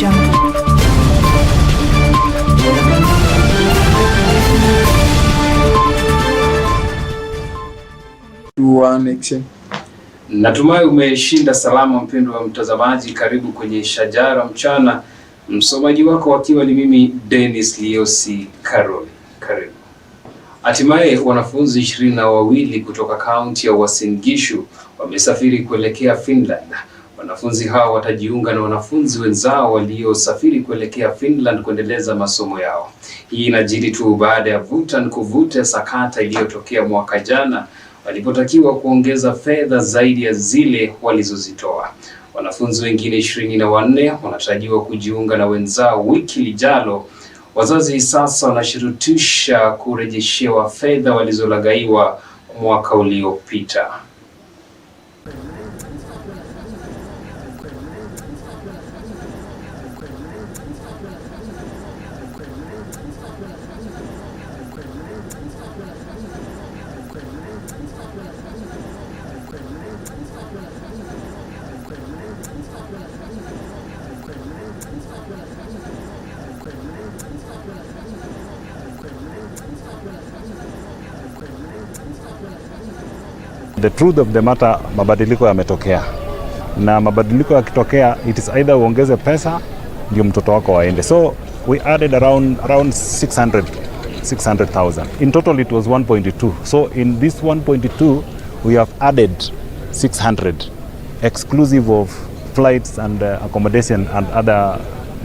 Jungle. Natumai umeshinda salama mpendo wa mtazamaji. Karibu kwenye Shajara Mchana, msomaji wako akiwa ni mimi Dennis Liosi Carol. Karibu. Hatimaye wanafunzi 22 kutoka kaunti ya Uasin Gishu wamesafiri kuelekea Finland. Wanafunzi hao watajiunga na wanafunzi wenzao waliosafiri kuelekea Finland kuendeleza masomo yao. Hii inajiri tu baada ya vuta nikuvute sakata iliyotokea mwaka jana walipotakiwa kuongeza fedha zaidi ya zile walizozitoa. Wanafunzi wengine 24 wanatarajiwa kujiunga na wenzao wiki lijalo. Wazazi sasa wanashurutisha kurejeshewa fedha walizolagaiwa mwaka uliopita. The truth of the matter, mabadiliko yametokea, na mabadiliko yakitokea, it is either uongeze pesa ndio mtoto wako waende. So we added around 600,000. In total it was 1.2. So in this 1.2 we have added 600 exclusive of flights and accommodation and other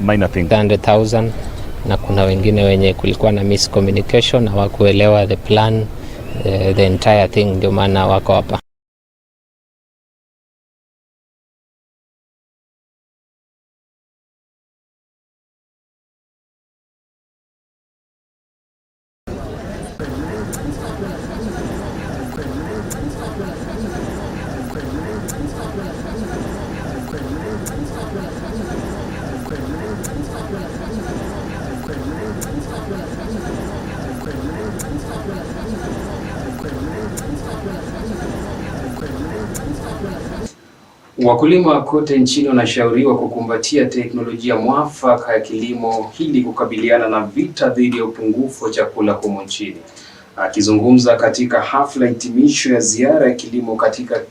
minor things. 100,000, na kuna wengine wenye kulikuwa na miscommunication na hawakuelewa the plan, the entire thing, ndio maana wako hapa. Wakulima kote nchini wanashauriwa kukumbatia teknolojia mwafaka ya kilimo ili kukabiliana na vita dhidi ya upungufu wa chakula humo nchini. Akizungumza katika hafla hitimisho ya ziara ya kilimo katika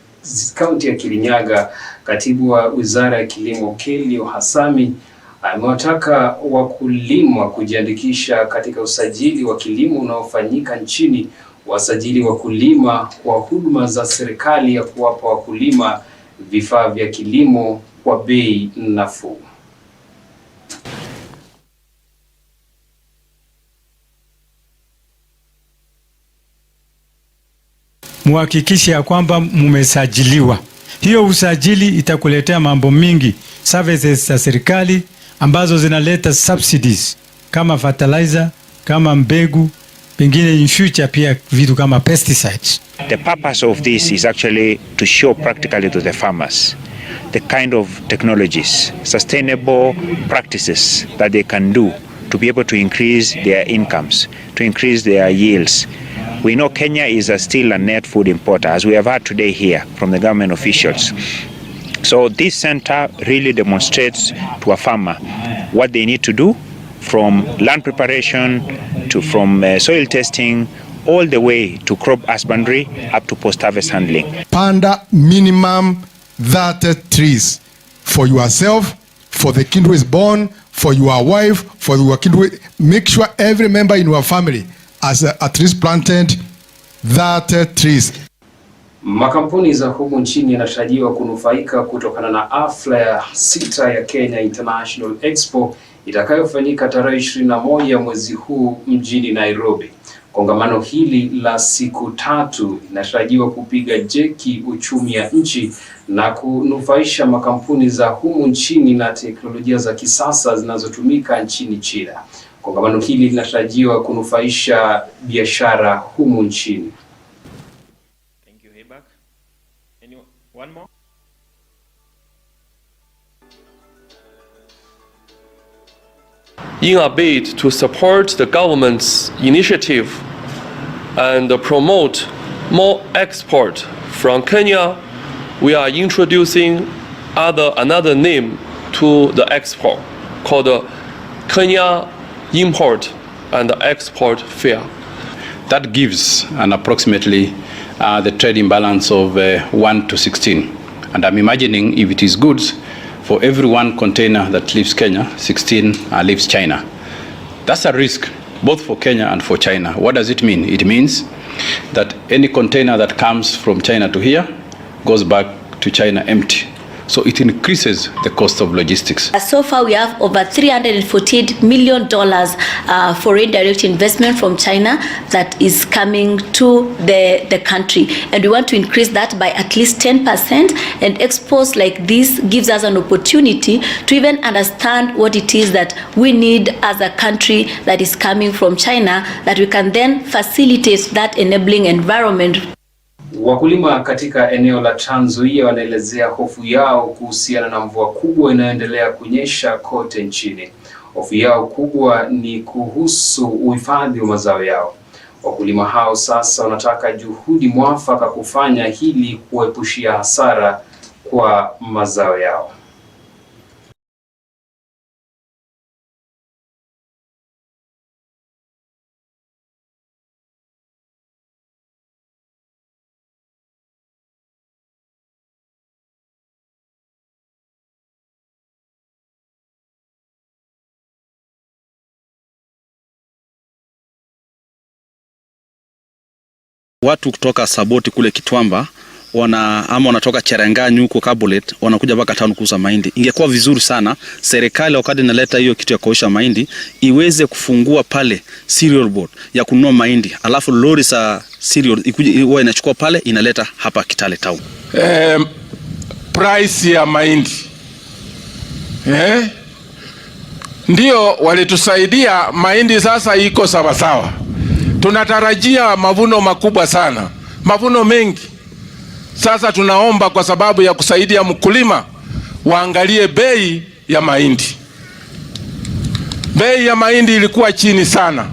kaunti ya Kirinyaga, katibu wa Wizara ya Kilimo Kelio Hasami amewataka wakulima kujiandikisha katika usajili wa kilimo unaofanyika nchini, wasajili wakulima kwa huduma za serikali ya kuwapa wakulima vifaa vya kilimo kwa bei nafuu. Muhakikishe ya kwamba mumesajiliwa. Hiyo usajili itakuletea mambo mingi, services za serikali ambazo zinaleta subsidies kama fertilizer, kama mbegu, pengine in future pia vitu kama pesticides. The purpose of this is actually to show practically to the farmers the kind of technologies, sustainable practices that they can do to be able to increase their incomes, to increase their yields. We know Kenya is still a net food importer, as we have heard today here from the government officials. So this center really demonstrates to a farmer what they need to do, from land preparation to soil testing, all the way to crop husbandry up to post-harvest handling. Panda minimum 30 trees for yourself, for the kid who is born, for your wife, for your kid who... Make sure every member in your family has a trees planted, 30 trees. Makampuni za humu nchini yanatarajiwa kunufaika kutokana na hafla ya 6 ya Kenya International Expo itakayofanyika tarehe 21 mwezi huu mjini Nairobi. Kongamano hili la siku 3 linatarajiwa kupiga jeki uchumi ya nchi na kunufaisha makampuni za humu nchini na teknolojia za kisasa zinazotumika nchini China. Kongamano hili linatarajiwa kunufaisha biashara humu nchini. Thank you, Hebak. One more? In a bid to support the government's initiative and promote more export from Kenya, we are introducing another name to the expo. called the Kenya Import and Export Fair. That gives an approximately the trade imbalance of 1 to 16. And I'm imagining if it is goods, for every 1 container that leaves Kenya, 16 leaves China. That's a risk, both for Kenya and for China. What does it mean? It means that any container that comes from China to here goes back to China empty. So it increases the cost of logistics. So far, we have over $348 million foreign direct investment from China that is coming to the country. And we want to increase that by at least 10%. And expos like this gives us an opportunity to even understand what it is that we need as a country that is coming from China, that we can then facilitate that enabling environment. Wakulima katika eneo la Trans Nzoia wanaelezea hofu yao kuhusiana na mvua kubwa inayoendelea kunyesha kote nchini. Hofu yao kubwa ni kuhusu uhifadhi wa mazao yao. Wakulima hao sasa wanataka juhudi mwafaka kufanya hili kuepushia hasara kwa mazao yao. Watu kutoka Saboti kule Kitwamba wanatoka Cherangani huko Kabolet wanakuja mpaka town kuuza mahindi. Ingekuwa vizuri sana serikali wakati inaleta hiyo kitu ya kuosha mahindi iweze kufungua pale cereal board ya kununua mahindi, alafu lori za cereal ikuje huwa inachukua pale inaleta hapa Kitale town. Price ya mahindi ndio walitusaidia, mahindi sasa iko sawa sawa. Tunatarajia mavuno makubwa sana, mavuno mengi. Sasa tunaomba kwa sababu ya kusaidia mkulima waangalie bei ya mahindi. Bei ya mahindi ilikuwa chini sana.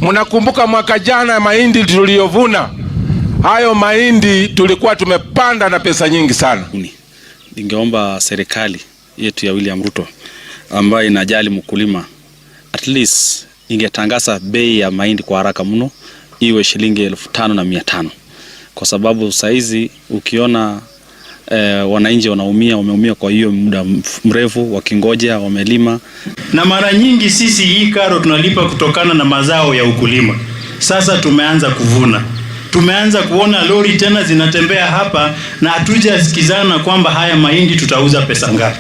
Mnakumbuka mwaka jana mahindi tuliyovuna, hayo mahindi tulikuwa tumepanda na pesa nyingi sana. Ningeomba serikali yetu ya William Ruto ambayo inajali mkulima, at least ingetangaza bei ya mahindi kwa haraka mno iwe shilingi 5,500, kwa sababu saizi ukiona wananchi wameumia kwa hiyo muda mrefu wakingoja, wamelima. Na mara nyingi sisi hii karo tunalipa kutokana na mazao ya ukulima. Sasa tumeanza kuvuna, tumeanza kuona lori tena zinatembea hapa na hatujasikizana kwamba haya mahindi tutauza pesa ngapi.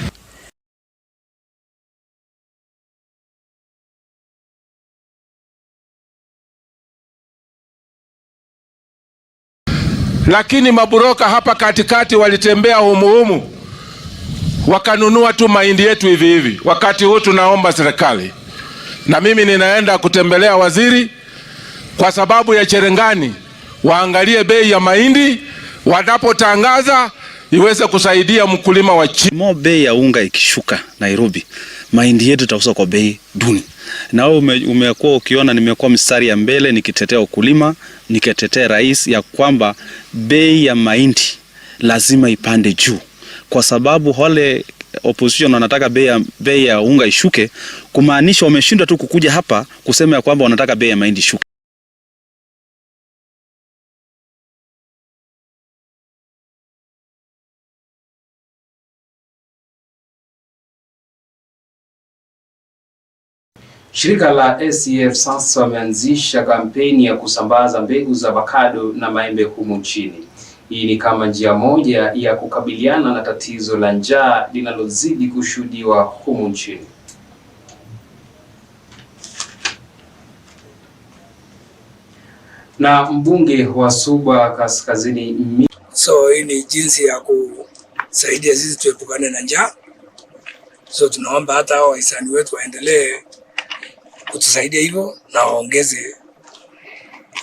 Lakini maburoka hapa katikati walitembea humuhumu wakanunua tu mahindi yetu hivi hivi. Wakati huu tunaomba serikali, na mimi ninaenda kutembelea waziri kwa sababu ya Cherangani, waangalie bei ya mahindi, wanapotangaza iweze kusaidia mkulima wa chini. Bei ya unga ikishuka Nairobi, mahindi yetu tauza kwa bei duni. Na umekuwa ukiona nimekuwa mstari ya mbele nikitetea ukulima, nikitetea rais ya kwamba bei ya mahindi lazima ipande juu, kwa sababu wale opposition wanataka bei ya unga ishuke, kumaanisha wameshindwa tu kukuja hapa kusema ya kwamba wanataka bei ya mahindi ishuke. Shirika la ACF sasa wameanzisha kampeni ya kusambaza mbegu za avocado na maembe humu nchini. Hii ni kama njia moja ya kukabiliana na tatizo la njaa linalozidi kushuhudiwa humu nchini. Na mbunge wa Suba Kaskazini hii ni jinsi ya kusaidia sisi tuepukane na njaa. Tunaomba hata hao wahisani wetu waendelee kutusaidia hivyo na waongeze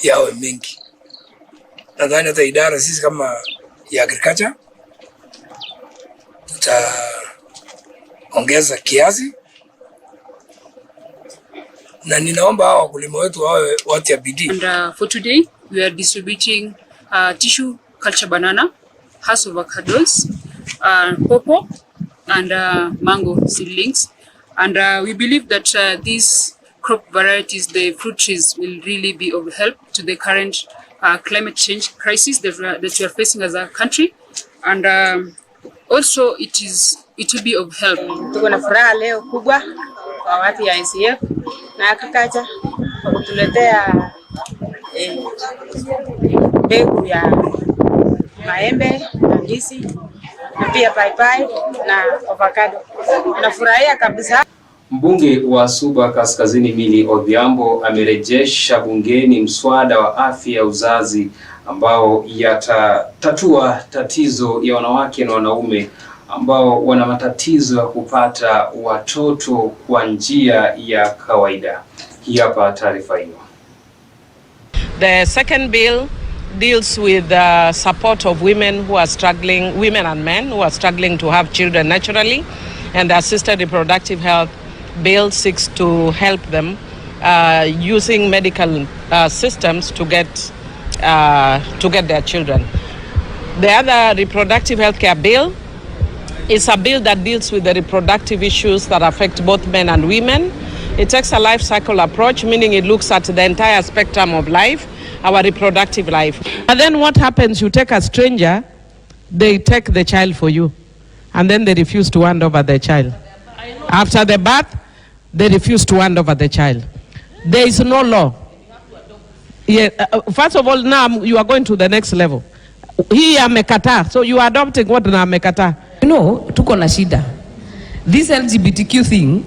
yawe mengi. Nadhani hata idara sisi kama ya agriculture tutaongeza kiasi, na ninaomba hao wakulima wetu wawe watu ya bidii. And for today we are distributing tissue culture banana, house avocados, pawpaw and mango seedlings. And we believe that these crop varieties, the fruit trees, will really be of help to the current climate change crisis that we are facing as a country. And also it will be of help. Tuko na furaha leo kubwa kwa watu ya ICF na agriculture kwa kutuletea mbegu ya maembe na ndizi na pia paipai na avocado. Tunafurahia kabisa. Mbunge wa Suba Kaskazini Millie Odhiambo amerejesha bungeni mswada wa afya ya uzazi ambao yatatatua tatizo ya wanawake na wanaume ambao wana matatizo ya kupata watoto kwa njia ya kawaida. Hii hapa taarifa hiyo. The second bill deals with the support of women who are struggling, women and men who are struggling to have children naturally, and the assisted reproductive health bill seeks to help them using medical systems to get their children. The other reproductive health care bill is a bill that deals with the reproductive issues that affect both men and women. It takes a life cycle approach, meaning it looks at the entire spectrum of life, our reproductive life. And then what happens, you take a stranger, they take the child for you, and then they refuse to hand over the child. After the birth, they refuse to hand over the child. There is no law. Yeah, first of all, now you are going to the next level. Hii amekataa, so you are adopting what na amekataa. You know, tuko na shida. This LGBTQ thing,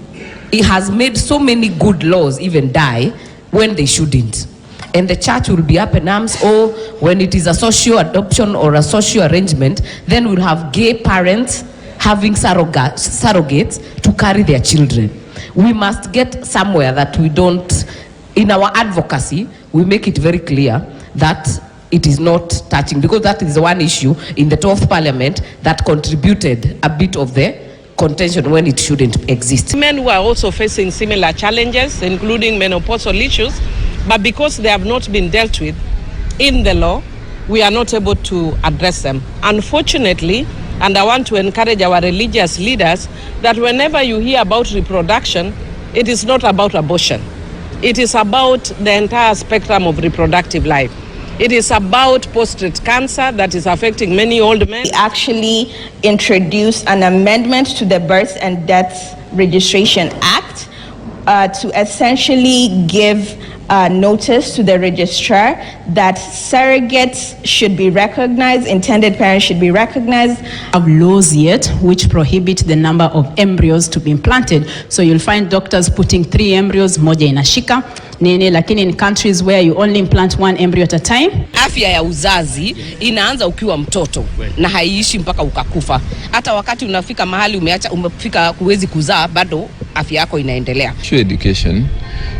it has made so many good laws even die when they shouldn't. And the church will be up in arms, or when it is a social adoption or a social arrangement, then we'll have gay parents having surrogates to carry their children. We must get somewhere that we don't, in our advocacy, we make it very clear that it is not touching, because that is one issue in the 12th Parliament that contributed a bit of the contention when it shouldn't exist. Men who are also facing similar challenges, including menopausal issues, but because they have not been dealt with in the law, we are not able to address them. Unfortunately, and I want to encourage our religious leaders that whenever you hear about reproduction, it is not about abortion. It is about the entire spectrum of reproductive life. It is about prostate cancer that is affecting many old men. We actually introduced an amendment to the Birth and Death Registration Act to essentially give notice to the registrar that surrogates should be recognized, intended parents should be recognized. Have laws yet which prohibit the number of embryos to be implanted. So you'll find doctors putting 3 embryos, moja inashika nene, lakini in countries where you only implant 1 embryo at a time. Afya ya uzazi inaanza ukiwa mtoto na haiishi mpaka ukakufa. Hata wakati unafika mahali umefika huwezi kuzaa, bado afya yako inaendelea. Sexual education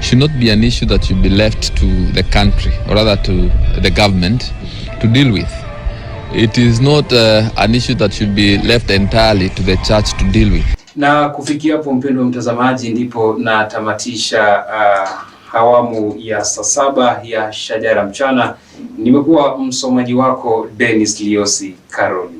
should not be an issue that should be left to the country, or rather to the government to deal with. It is not an issue that should be left entirely to the church to deal with. Na kufikia hapo, mpendwa mtazamaji, ndipo natamatisha awamu ya saa 7 ya Shajara Mchana. Nimekuwa msomaji wako Dennis Liosi Karoli.